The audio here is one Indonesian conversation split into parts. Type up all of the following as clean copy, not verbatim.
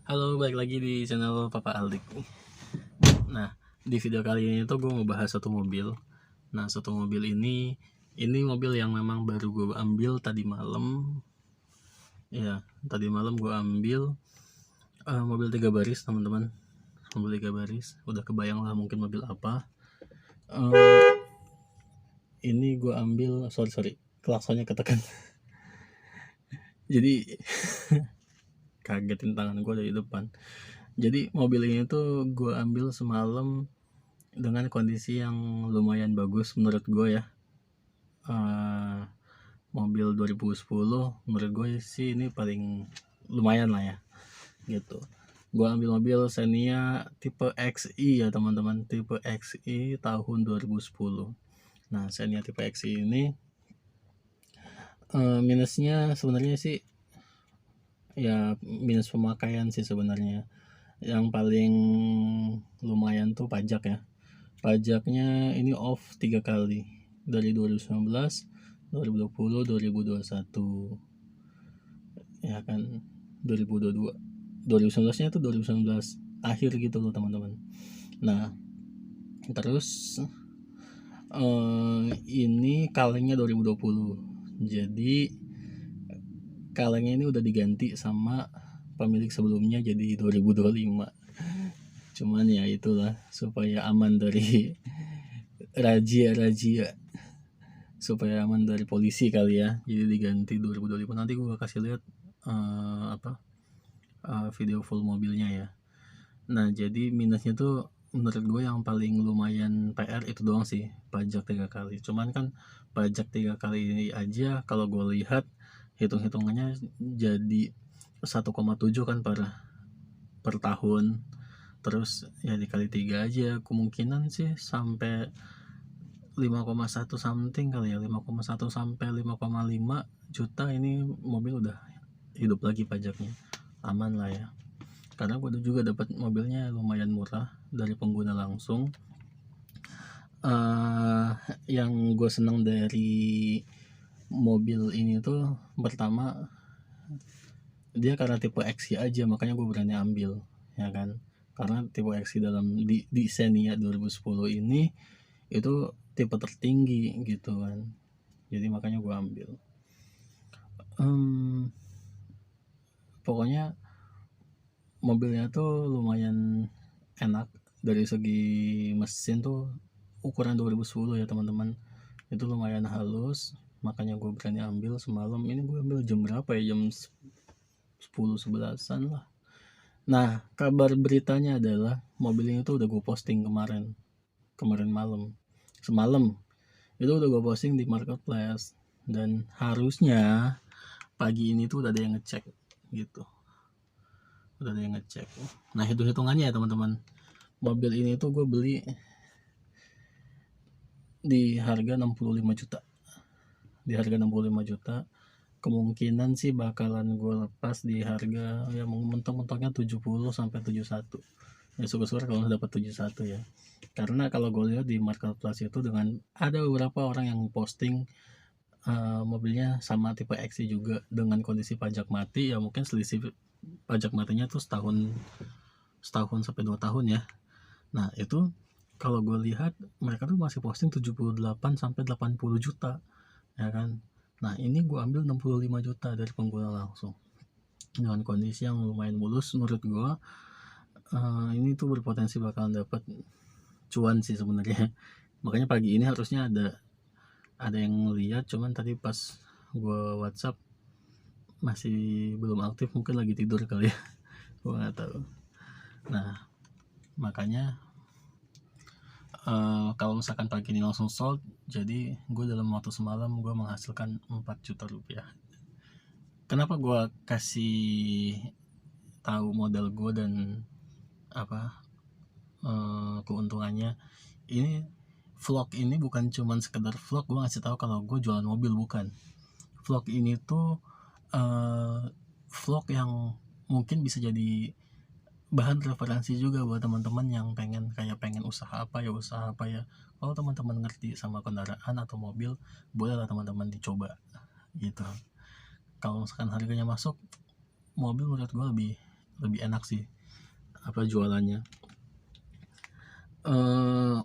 Halo, balik lagi di channel Papa Aldik. Nah, di video kali ini tuh gue mau bahas satu mobil. Nah, satu mobil ini mobil yang memang baru gue ambil tadi malam. Ya, tadi malam gue ambil mobil 3 baris, teman-teman. Mobil 3 baris, udah kebayang lah mungkin mobil apa. Ini gue ambil, sorry, klaksonnya ketekan. Jadi kagetin tangan gue dari depan. Jadi mobil ini tuh gue ambil semalam dengan kondisi yang lumayan bagus menurut gue ya. Mobil 2010 menurut gue sih ini paling lumayan lah ya gitu. Gue ambil mobil Xenia tipe XI ya teman-teman, tipe XI tahun 2010. Nah, Xenia tipe XI ini minusnya sebenarnya sih ya minus pemakaian sih sebenarnya. Yang paling lumayan tuh pajak ya. Pajaknya ini off 3 kali dari 2019, 2020, 2021. Ya kan 2022. 2019-nya itu 2019 akhir gitu loh teman-teman. Nah, terus ini kalengnya 2020. Jadi kalengnya ini udah diganti sama pemilik sebelumnya jadi 2025. Cuman ya itulah supaya aman dari razia, supaya aman dari polisi kali ya, jadi diganti 2025. Nanti gue kasih lihat video full mobilnya ya. Nah, jadi minusnya tuh menurut gue yang paling lumayan PR itu doang sih, pajak 3 kali. Cuman kan pajak 3 kali ini aja kalau gue lihat hitung-hitungannya jadi 1,7 kan per tahun. Terus ya dikali 3 aja, kemungkinan sih sampai 5,1 something kali ya, 5,1 sampai 5,5 juta ini mobil udah hidup lagi pajaknya. Aman lah ya. Karena gue juga dapat mobilnya lumayan murah dari pengguna langsung. Yang gue senang dari mobil ini tuh pertama dia karena tipe XI aja, makanya gue berani ambil ya kan. Karena tipe XI dalam di Xenia 2010 ini itu tipe tertinggi gitu kan, jadi makanya gue ambil. Pokoknya mobilnya tuh lumayan enak dari segi mesin tuh, ukuran 2010 ya teman-teman, itu lumayan halus, makanya gue berani ambil semalam. Ini gue ambil jam berapa ya, jam 10-11an lah. Nah, kabar beritanya adalah mobil ini tuh udah gue posting kemarin semalam itu udah gue posting di marketplace, dan harusnya pagi ini tuh udah ada yang ngecek gitu, udah ada yang ngecek. Nah, hitung-hitungannya ya teman-teman, mobil ini tuh gue beli di harga 65 juta, kemungkinan sih bakalan gue lepas di harga ya mentok-mentoknya 70 sampai 71. Ya syukur-syukur kalau dapat 71 ya. Karena kalau gue lihat di marketplace itu dengan ada beberapa orang yang posting mobilnya sama tipe XI juga dengan kondisi pajak mati, ya mungkin selisih pajak matinya tuh setahun sampai 2 tahun ya. Nah, itu kalau gue lihat mereka tuh masih posting 78 sampai 80 juta ya kan. Nah, ini gue ambil 65 juta dari pengguna langsung dengan kondisi yang lumayan mulus menurut gue. Ini tuh berpotensi bakalan dapat cuan sih sebenarnya. Makanya pagi ini harusnya ada yang lihat, cuman tadi pas gue WhatsApp masih belum aktif, mungkin lagi tidur kali ya. Gue nggak tahu. Nah, makanya kalau misalkan pagi ini langsung sold, jadi gue dalam waktu semalam gue menghasilkan 4 juta rupiah. Kenapa gue kasih tahu modal gue dan keuntungannya? Ini vlog ini bukan cuman sekedar vlog gue ngasih tahu kalau gue jualan mobil, bukan. Vlog ini tuh vlog yang mungkin bisa jadi bahan referensi juga buat teman-teman yang pengen usaha apa ya. Kalau teman-teman ngerti sama kendaraan atau mobil, bolehlah teman-teman dicoba gitu. Kalau misalkan harganya masuk, mobil menurut gue lebih lebih enak sih apa jualannya.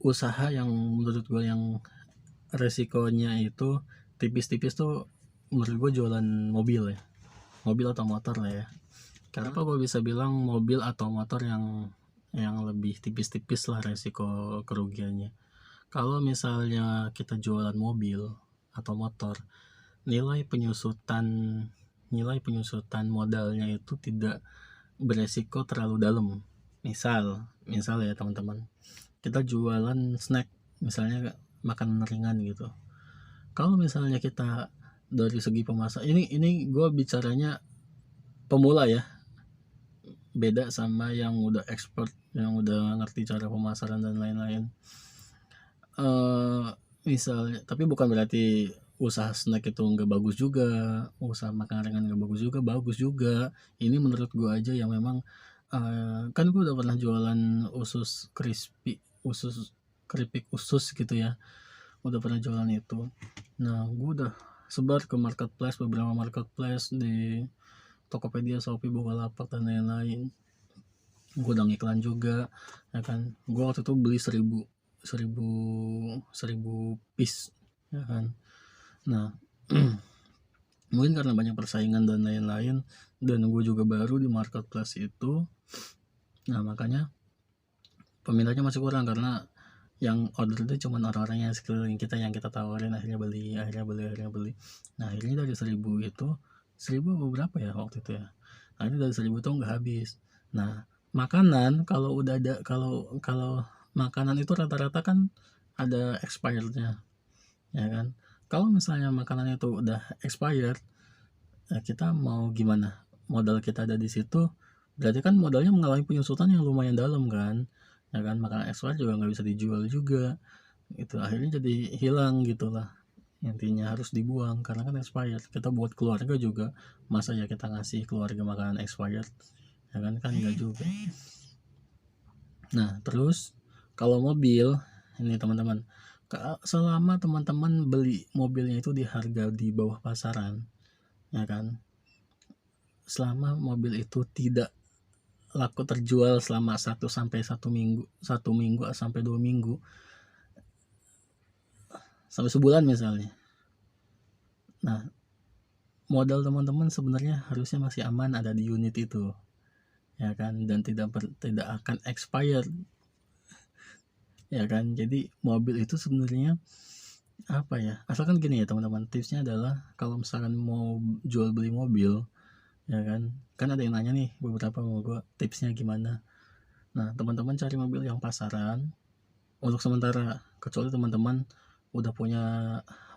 Usaha yang menurut gue yang resikonya itu tipis-tipis tuh menurut gue jualan mobil ya, mobil atau motor lah ya. Kenapa gue bisa bilang mobil atau motor yang lebih tipis-tipis lah resiko kerugiannya. Kalau misalnya kita jualan mobil atau motor, nilai penyusutan modalnya itu tidak beresiko terlalu dalam. Misal ya teman-teman, kita jualan snack, misalnya makanan ringan gitu. Kalau misalnya kita dari segi pemasaran, ini gue bicaranya pemula ya, beda sama yang udah expert, yang udah ngerti cara pemasaran dan lain-lain. Misalnya, tapi bukan berarti usaha snack itu nggak bagus juga, usaha makanan ringan nggak bagus juga. Ini menurut gue aja yang memang kan gue udah pernah jualan usus crispy, keripik usus gitu ya, udah pernah jualan itu. Nah, gue udah sebar ke beberapa marketplace di Tokopedia, Shopee, Bukalapak dan lain-lain. Gue udah ngiklan juga ya kan. Gue waktu itu beli 1000 piece ya kan. Nah mungkin karena banyak persaingan dan lain-lain, dan gue juga baru di marketplace itu, nah makanya peminatnya masih kurang karena yang order itu cuma orang-orang yang sekeliling kita, yang kita tawarin, akhirnya beli. Nah akhirnya dari 1000 itu 1000 berapa ya waktu itu ya, akhirnya dari 1000 itu nggak habis. Nah makanan kalau udah ada, kalau makanan itu rata-rata kan ada expirednya ya kan. Kalau misalnya makanan itu udah expired, ya kita mau gimana, modal kita ada di situ, berarti kan modalnya mengalami penyusutan yang lumayan dalam kan ya kan. Makanan expired juga nggak bisa dijual juga, itu akhirnya jadi hilang gitulah, intinya harus dibuang karena kan expired. Kita buat keluarga juga, masa ya kita ngasih keluarga makanan expired ya kan enggak juga. Nah terus kalau mobil ini teman-teman, selama teman-teman beli mobilnya itu di harga di bawah pasaran ya kan, selama mobil itu tidak laku terjual selama 1 sampai 1 minggu, 1 minggu sampai 2 minggu, sampai sebulan misalnya, nah modal teman-teman sebenarnya harusnya masih aman ada di unit itu ya kan, dan tidak akan expired ya kan. Jadi mobil itu sebenarnya apa ya, asalkan gini ya teman-teman, tipsnya adalah kalau misalkan mau jual beli mobil ya kan ada yang nanya nih beberapa mau gue tipsnya gimana. Nah teman-teman cari mobil yang pasaran untuk sementara, kecuali teman-teman udah punya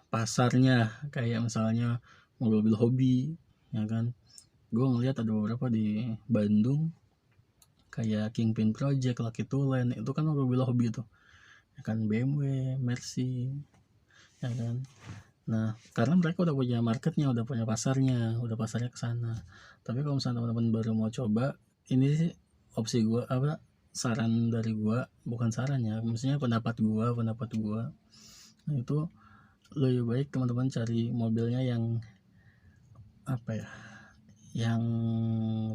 pasarnya, kayak misalnya mobil-mobil hobi ya kan. Gue ngeliat ada beberapa di Bandung kayak Kingpin Project, Lucky to Land, itu kan mobil-mobil hobi tuh ya kan, BMW, Mercy ya kan. Nah karena mereka udah punya marketnya, udah punya pasarnya ke sana. Tapi kalau misalnya teman-teman baru mau coba, ini sih opsi gue, apa, saran dari gue, bukan saran ya, maksudnya pendapat gue nah, itu lebih baik teman-teman cari mobilnya yang apa ya, yang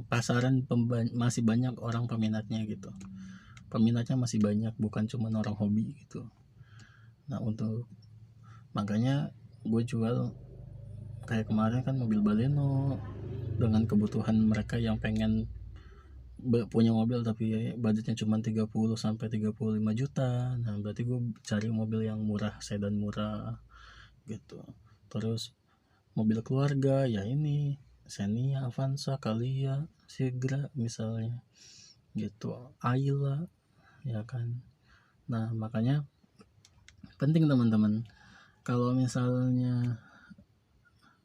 pasaran masih banyak orang peminatnya gitu, peminatnya masih banyak, bukan cuma orang hobi gitu. Nah untuk makanya gue jual kayak kemarin kan mobil Baleno, dengan kebutuhan mereka yang pengen punya mobil tapi budgetnya cuma 30 sampai 35 juta. Nah berarti gue cari mobil yang murah, sedan murah gitu. Terus mobil keluarga ya ini Xenia, Avanza, Calya, Sigra misalnya gitu, Ayla ya kan. Nah makanya penting teman-teman, kalau misalnya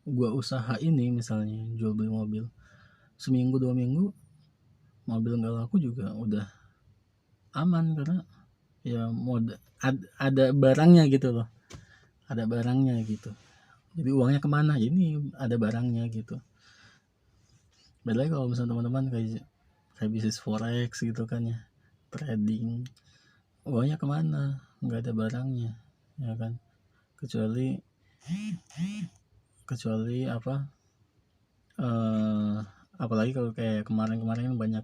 gua usaha ini misalnya jual beli mobil, seminggu 2 minggu mobil nggak laku juga udah aman, karena ya ada barangnya gitu loh, ada barangnya gitu. Jadi uangnya kemana, ini ada barangnya gitu. Beda lagi kalau misalnya teman-teman kayak bisnis forex gitu kan ya, trading, uangnya kemana, nggak ada barangnya ya kan. Kecuali apa, apalagi kalau kayak kemarin-kemarin banyak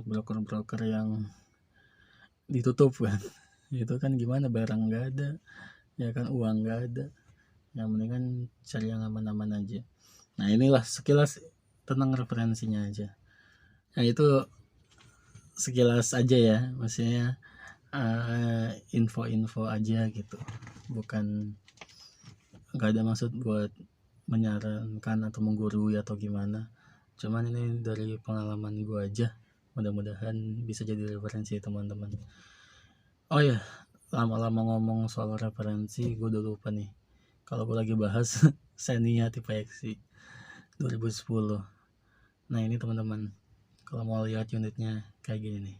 broker-broker yang ditutup kan. Itu kan gimana, barang nggak ada ya kan, uang nggak ada, yang penting kan cari yang aman-aman aja. Nah inilah sekilas tentang referensinya aja. Nah itu sekilas aja ya, maksudnya info-info aja gitu, bukan, nggak ada maksud buat menyarankan atau menggurui atau gimana, cuman ini dari pengalaman gue aja, mudah-mudahan bisa jadi referensi teman-teman. Oh ya, lama-lama ngomong soal referensi, gue udah lupa nih kalau gue lagi bahas Xenia tipe X 2010. Nah ini teman-teman, kalau mau lihat unitnya kayak gini nih.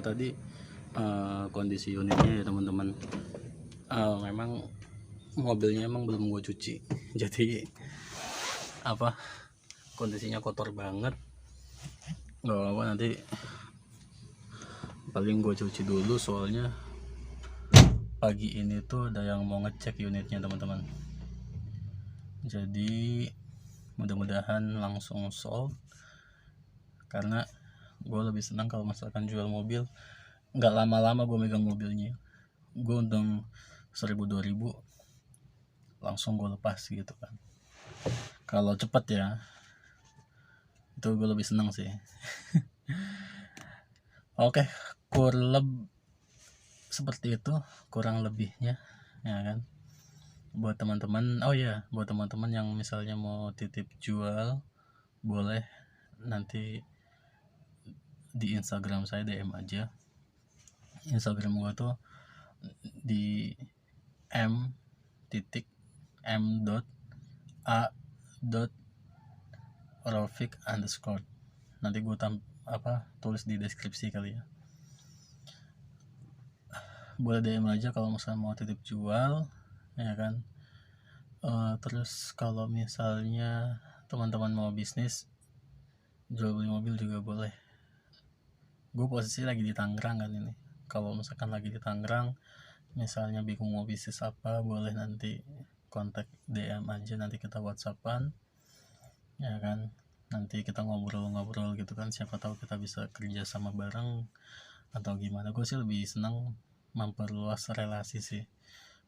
Tadi kondisi unitnya ya teman-teman, memang mobilnya emang belum gue cuci, jadi kondisinya kotor banget. Nggak apa-apa, nanti paling gue cuci dulu, soalnya pagi ini tuh ada yang mau ngecek unitnya teman-teman, jadi mudah-mudahan langsung solve. Karena gue lebih senang kalau misalkan jual mobil nggak lama-lama gue megang mobilnya, gue untung 1.000-2.000 langsung gue lepas gitu kan. Kalau cepet ya itu gue lebih senang sih. Oke, seperti itu kurang lebihnya ya kan. Buat teman-teman, buat teman-teman yang misalnya mau titip jual, boleh nanti di Instagram saya DM aja. Instagram gua tuh di m.a.rofik_. Nanti gua tulis di deskripsi kali ya. Boleh DM aja kalau misalnya mau titip jual ya kan. Terus kalau misalnya teman-teman mau bisnis, jual beli mobil juga boleh. Gue posisi lagi di Tangerang kan ini. Kalau misalkan lagi di Tangerang, misalnya bingung mau bisnis apa, boleh nanti kontak DM aja, nanti kita WhatsAppan, ya kan. Nanti kita ngobrol-ngobrol gitu kan, siapa tahu kita bisa kerja sama bareng atau gimana. Gue sih lebih senang memperluas relasi sih.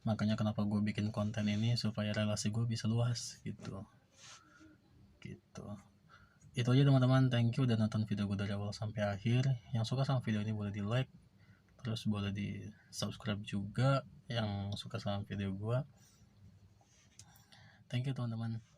Makanya kenapa gue bikin konten ini, supaya relasi gue bisa luas gitu. Itu aja teman-teman, thank you udah nonton video gue dari awal sampai akhir. Yang suka sama video ini boleh di like, terus boleh di subscribe juga yang suka sama video gue. Thank you teman-teman.